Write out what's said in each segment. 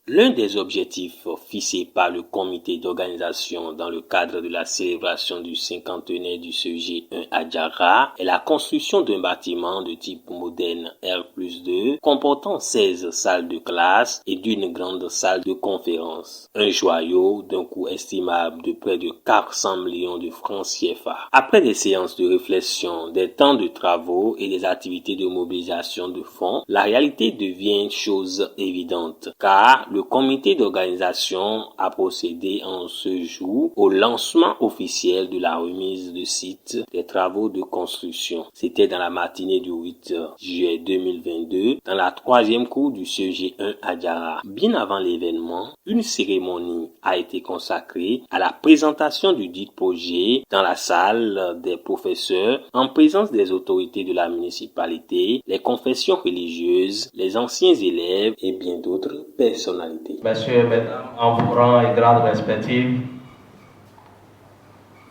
L'un des objectifs fixés par le comité d'organisation dans le cadre de la célébration du cinquantenaire du CEG1 à Diarra est la construction d'un bâtiment de type moderne R+2 comportant 16 salles de classe et d'une grande salle de conférence. Un joyau d'un coût estimable de près de 400 millions de francs CFA. Après des séances de réflexion, des temps de travaux et des activités de mobilisation de fonds, la réalité devient chose évidente car le comité d'organisation a procédé en ce jour au lancement officiel de la remise de site des travaux de construction. C'était dans la matinée du 8 juillet 2022, dans la troisième cour du CEG1 à Diarra. Bien avant l'événement, une cérémonie a été consacrée à la présentation du dit projet dans la salle des professeurs en présence des autorités de la municipalité, les confessions religieuses, les anciens élèves et bien d'autres personnalités. Messieurs et mesdames, en vos rangs et grades respectifs,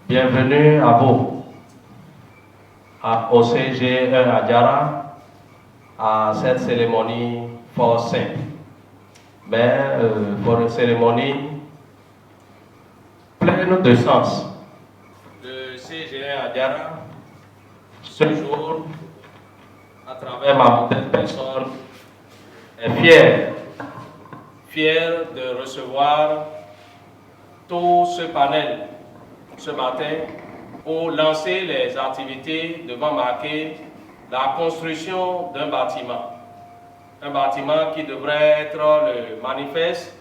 bienvenue à vous, au CG1 à Diarra, à cette cérémonie fort simple, mais pour une cérémonie pleine de sens. Le CG1 à Diarra, ce jour, à travers ma modeste personne, est fier de recevoir tout ce panel ce matin pour lancer les activités devant marquer la construction d'un bâtiment. Un bâtiment qui devrait être le manifeste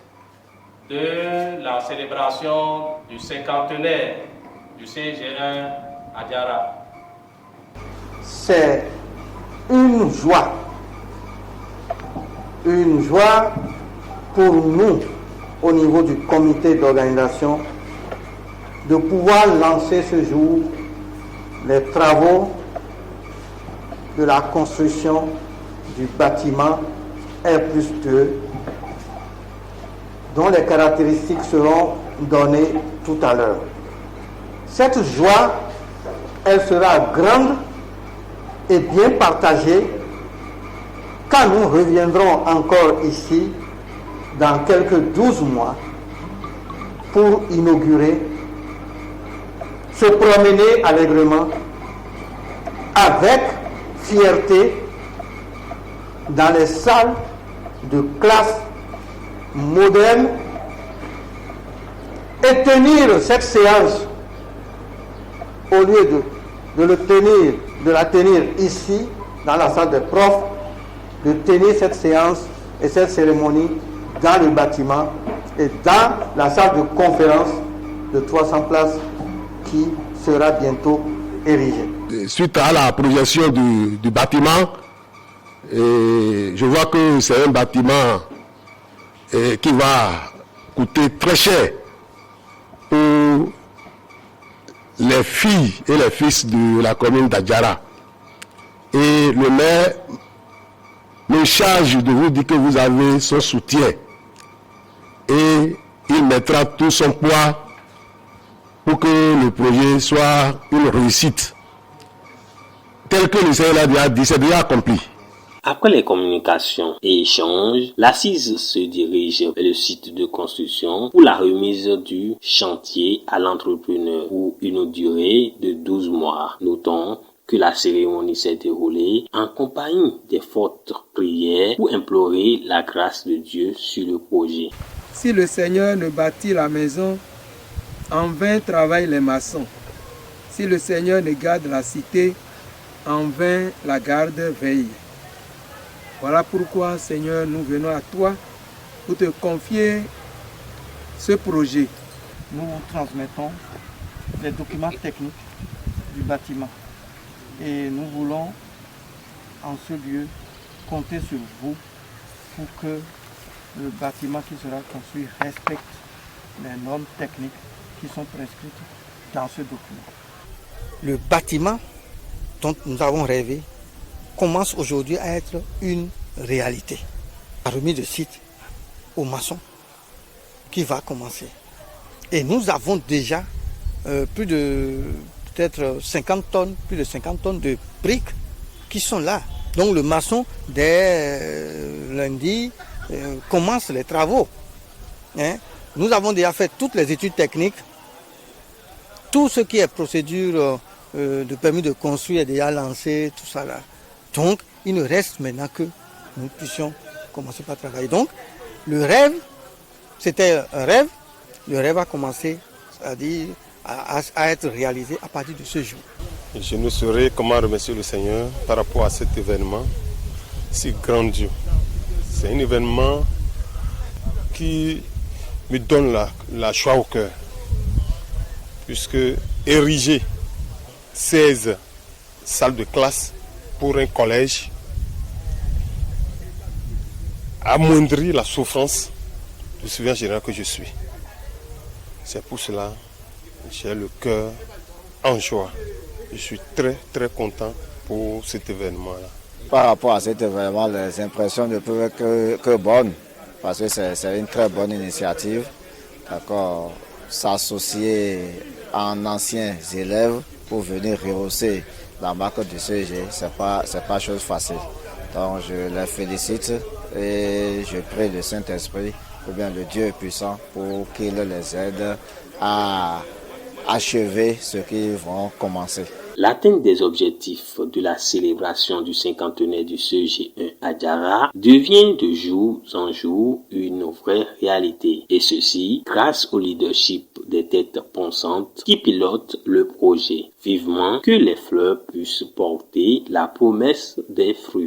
de la célébration du cinquantenaire du CG1 à Diarra. C'est une joie pour nous, au niveau du comité d'organisation, de pouvoir lancer ce jour les travaux de la construction du bâtiment R+2, dont les caractéristiques seront données tout à l'heure. Cette joie, elle sera grande et bien partagée quand nous reviendrons encore ici dans quelques 12 mois pour inaugurer, se promener allègrement avec fierté dans les salles de classe modernes et tenir cette séance au lieu de la tenir ici dans la salle des profs, de tenir cette séance et cette cérémonie dans le bâtiment et dans la salle de conférence de 300 places qui sera bientôt érigée. Suite à la projection du bâtiment, je vois que c'est un bâtiment qui va coûter très cher pour les filles et les fils de la commune d'Adiara. Et le maire me charge de vous dire que vous avez son soutien et il mettra tout son poids pour que le projet soit une réussite. Tel que le Seigneur l'a dit, c'est déjà accompli. Après les communications et échanges, l'assise se dirige vers le site de construction pour la remise du chantier à l'entrepreneur pour une durée de 12 mois. Notons que la cérémonie s'est déroulée en compagnie des fortes prières pour implorer la grâce de Dieu sur le projet. Si le Seigneur ne bâtit la maison, en vain travaillent les maçons. Si le Seigneur ne garde la cité, en vain la garde veille. Voilà pourquoi, Seigneur, nous venons à toi pour te confier ce projet. Nous vous transmettons les documents techniques du bâtiment et nous voulons en ce lieu compter sur vous pour que le bâtiment qui sera construit respecte les normes techniques qui sont prescrites dans ce document. Le bâtiment dont nous avons rêvé commence aujourd'hui à être une réalité. La remise de site aux maçons qui va commencer. Et nous avons déjà plus de peut-être 50 tonnes, plus de 50 tonnes de briques qui sont là. Donc le maçon, dès lundi, commence les travaux. Hein. Nous avons déjà fait toutes les études techniques. Tout ce qui est procédure de permis de construire est déjà lancé, tout ça là. Donc, il ne reste maintenant que nous puissions commencer par travailler. Donc, le rêve, c'était un rêve. Le rêve a commencé, c'est-à-dire à être réalisé à partir de ce jour. Je ne saurais comment remercier le Seigneur par rapport à cet événement si grandiose. C'est un événement qui me donne la joie au cœur, puisque ériger 16 salles de classe pour un collège amoindrit la souffrance du surveillant général que je suis. C'est pour cela que j'ai le cœur en joie. Je suis très très content pour cet événement-là. Par rapport à cet événement, les impressions ne peuvent être que bonnes, parce que c'est une très bonne initiative. D'accord, s'associer en anciens élèves pour venir rehausser la marque du CEG, c'est pas chose facile. Donc je les félicite et je prie le Saint-Esprit, ou bien le Dieu puissant, pour qu'il les aide à achever ce qu'ils vont commencer. L'atteinte des objectifs de la célébration du cinquantenaire du CEG1 Adjara devient de jour en jour une vraie réalité. Et ceci grâce au leadership des têtes pensantes qui pilotent le projet. Vivement que les fleurs puissent porter la promesse des fruits.